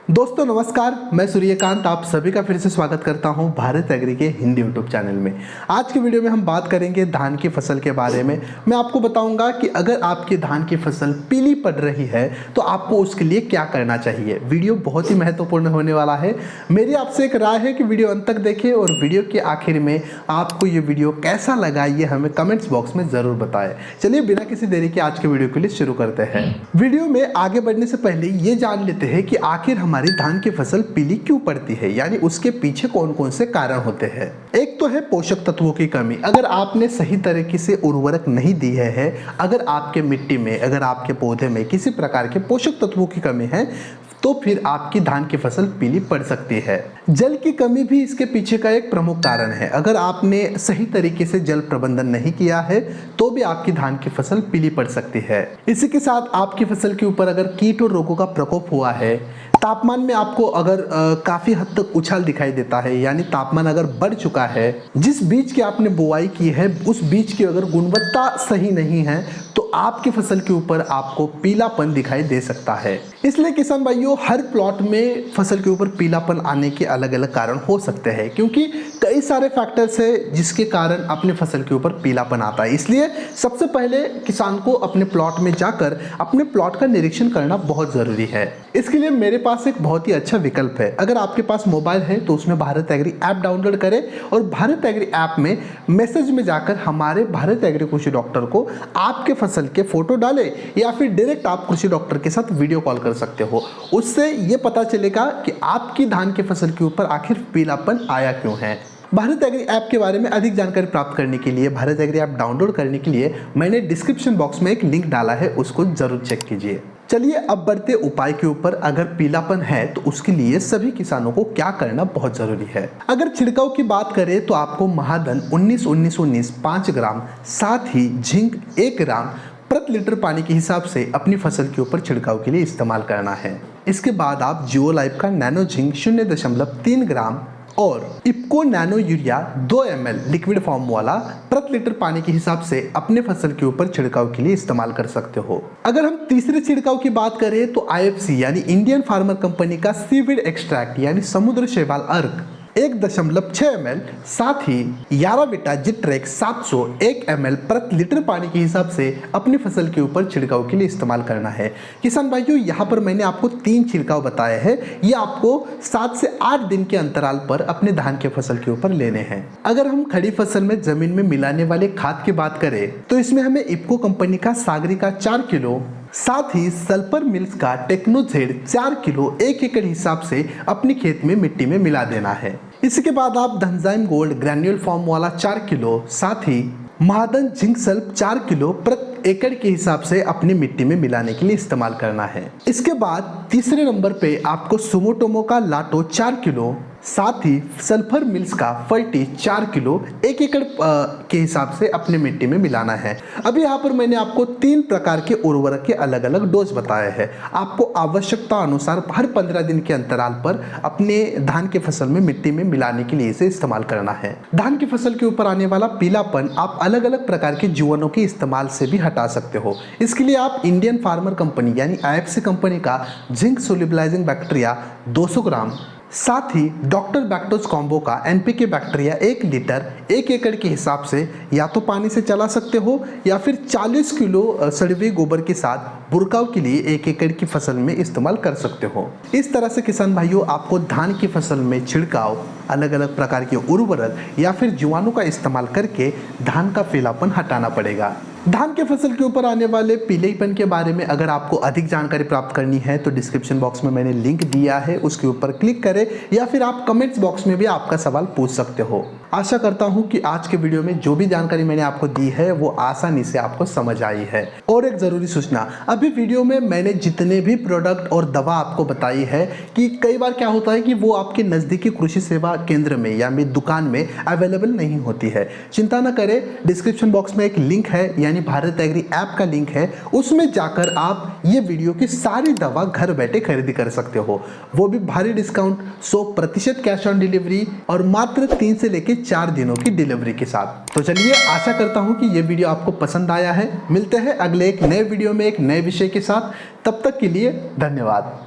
दोस्तों नमस्कार, मैं सूर्यकांत आप सभी का फिर से स्वागत करता हूं भारत एग्री के हिंदी यूट्यूब चैनल में। आज की वीडियो में हम बात करेंगे धान की फसल के बारे में। मैं आपको बताऊंगा कि अगर आपकी धान की फसल पीली पड़ रही है तो आपको उसके लिए क्या करना चाहिए। वीडियो बहुत ही महत्वपूर्ण होने वाला है। मेरी आपसे एक राय है कि वीडियो अंत तक देखें और वीडियो के आखिर में आपको ये वीडियो कैसा लगा ये हमें कमेंट्स बॉक्स में ज़रूर बताएं। चलिए बिना किसी देरी के आज के वीडियो के लिए शुरू करते हैं। वीडियो में आगे बढ़ने से पहले ये जान लेते हैं कि आखिर हमारी धान की फसल पीली क्यों पड़ती है, यानी उसके पीछे कौन कौन से कारण होते हैं। एक तो है पोषक तत्वों की कमी। अगर आपने सही तरीके से उर्वरक नहीं दी है, अगर आपके मिट्टी में, अगर आपके पौधे में किसी प्रकार के पोषक तत्वों की कमी है तो फिर आपकी धान की फसल पीली पड़ सकती है। जल की कमी भी इसके पीछे का एक प्रमुख कारण है। अगर आपने सही तरीके से जल प्रबंधन नहीं किया है तो भी आपकी धान की फसल पीली पड़ सकती है। इसी के साथ आपकी फसल के ऊपर अगर कीट और रोगों का प्रकोप हुआ है, तापमान में आपको अगर काफी हद तक उछाल दिखाई देता है, यानी तापमान अगर बढ़ चुका है, जिस बीज की आपने बुआई की है उस बीज की अगर गुणवत्ता सही नहीं है तो आपकी फसल के ऊपर आपको पीलापन दिखाई दे सकता है। इसलिए किसान भाइयों, हर प्लॉट में फसल के ऊपर पीलापन आने के अलग अलग कारण हो सकते हैं, क्योंकि कई सारे फैक्टर्स है जिसके कारण अपने फसल के ऊपर पीलापन आता है। इसलिए सबसे पहले किसान को अपने प्लॉट में जाकर अपने प्लॉट का निरीक्षण करना बहुत जरूरी है। इसके लिए मेरे पास एक बहुत ही अच्छा विकल्प है। अगर आपके पास मोबाइल है तो उसमें भारत एग्री ऐप डाउनलोड करें और भारत एग्री ऐप में मैसेज में जाकर हमारे भारत एग्री कृषि डॉक्टर को आपके फसल के फोटो डालें या फिर डायरेक्ट आप कृषि डॉक्टर के साथ वीडियो कॉल कर सकते हो। उससे ये पता चलेगा कि आपकी धान की फसल के ऊपर आखिर पीलापन आया क्यों है। भारत एग्री ऐप के बारे में अधिक जानकारी प्राप्त करने के लिए, भारत एग्री ऐप डाउनलोड करने के लिए मैंने डिस्क्रिप्शन बॉक्स में एक लिंक डाला है, उसको जरूर चेक कीजिए। चलिए अब बढ़ते उपाय के ऊपर। अगर पीलापन है तो उसके लिए सभी किसानों को क्या करना बहुत जरूरी है। अगर छिड़काव की बात करें तो आपको महाधन 19-19-19 5 ग्राम, साथ ही झिंक 1 ग्राम प्रति लीटर पानी के हिसाब से अपनी फसल के ऊपर छिड़काव के लिए इस्तेमाल करना है। इसके बाद आप जियो लाइफ का नैनो झिंक 0.3 ग्राम और IFFCO nano urea 2 ml liquid form वाला प्रति लीटर पानी के हिसाब से अपने फसल के ऊपर छिड़काव के लिए इस्तेमाल कर सकते हो। अगर हम तीसरे छिड़काव की बात करें तो IFC यानी इंडियन फार्मर कंपनी का सीवीड एक्सट्रैक्ट यानी समुद्र शैवाल अर्क 1.6 ml, साथ ही याराविटा जिट्रेक्स 700 1 ml प्रति लीटर पानी के हिसाब से अपनी फसल के ऊपर छिड़काव के लिए इस्तेमाल करना है। किसान भाइयों, यहाँ पर मैंने आपको 3 छिड़काव बताए हैं। ये आपको 7 से 8 दिन के अंतराल पर अपने धान के फसल के ऊपर लेने हैं। अगर हम खड़ी फसल में जमीन में मिलाने वाले खाद की बात करें तो इसमें हमें इप्को कंपनी का सागरिका 4 किलो, साथ ही सल्फर मिल्स का टेक्नोजेड 4 किलो 1 एकड़ हिसाब से अपने खेत में मिट्टी में मिला देना है। इसके बाद आप धनजाइम गोल्ड ग्रैन्यूल फॉर्म वाला 4 किलो, साथ ही महाधन जिंक सल्फ 4 किलो प्रति एकड़ के हिसाब से अपनी मिट्टी में मिलाने के लिए इस्तेमाल करना है। इसके बाद तीसरे नंबर पे आपको सुमोटोमो का लाटो 4 किलो, साथ ही सल्फर मिल्स का फल्टी 4 किलो 1 एकड़ के हिसाब से अपने मिट्टी में मिलाना है। अभी यहाँ पर मैंने आपको 3 प्रकार के उर्वरक के अलग अलग डोज बताए हैं। आपको आवश्यकता अनुसार हर 15 दिन के अंतराल पर अपने धान के फसल में मिट्टी में मिलाने के लिए इसे इस्तेमाल करना है। धान की फसल के ऊपर आने वाला पीलापन आप अलग अलग प्रकार के जीवाणुओं के इस्तेमाल से भी हटा सकते हो। इसके लिए आप इंडियन फार्मर कंपनी यानी IFC कंपनी का जिंक सोल्युबलाइजिंग बैक्टीरिया 200 ग्राम, साथ ही डॉक्टर बैक्टोस कॉम्बो का NPK बैक्टीरिया 1 लीटर 1 एकड़ के हिसाब से या तो पानी से चला सकते हो या फिर 40 किलो सड़े हुए गोबर के साथ बुरकाव के लिए 1 एकड़ की फसल में इस्तेमाल कर सकते हो। इस तरह से किसान भाइयों, आपको धान की फसल में छिड़काव, अलग अलग प्रकार के उर्वरक या फिर जीवाणु का इस्तेमाल करके धान का पीलापन हटाना पड़ेगा। धान के फसल के ऊपर आने वाले पीलेपन के बारे में अगर आपको अधिक जानकारी प्राप्त करनी है तो डिस्क्रिप्शन बॉक्स में मैंने लिंक दिया है, उसके ऊपर क्लिक करें या फिर आप कमेंट्स बॉक्स में भी आपका सवाल पूछ सकते हो। आशा करता हूं कि आज के वीडियो में जो भी जानकारी मैंने आपको दी है वो आसानी से आपको समझ आई है। और एक जरूरी सूचना, अभी वीडियो में मैंने जितने भी प्रोडक्ट और दवा आपको बताई है कि कई बार क्या होता है कि वो आपके नज़दीकी कृषि सेवा केंद्र में या फिर दुकान में अवेलेबल नहीं होती है। चिंता न करें, डिस्क्रिप्शन बॉक्स में एक लिंक है यानी भारत एग्री ऐप का लिंक है, उसमें जाकर आप ये वीडियो की सारी दवा घर बैठे खरीदी कर सकते हो, वो भी भारी डिस्काउंट, 100% कैश ऑन डिलीवरी और मात्र 3 से लेकर 4 दिनों की डिलीवरी के साथ। तो चलिए, आशा करता हूं कि ये वीडियो आपको पसंद आया है। मिलते हैं अगले एक नए वीडियो में एक नए विषय के साथ। तब तक के लिए धन्यवाद।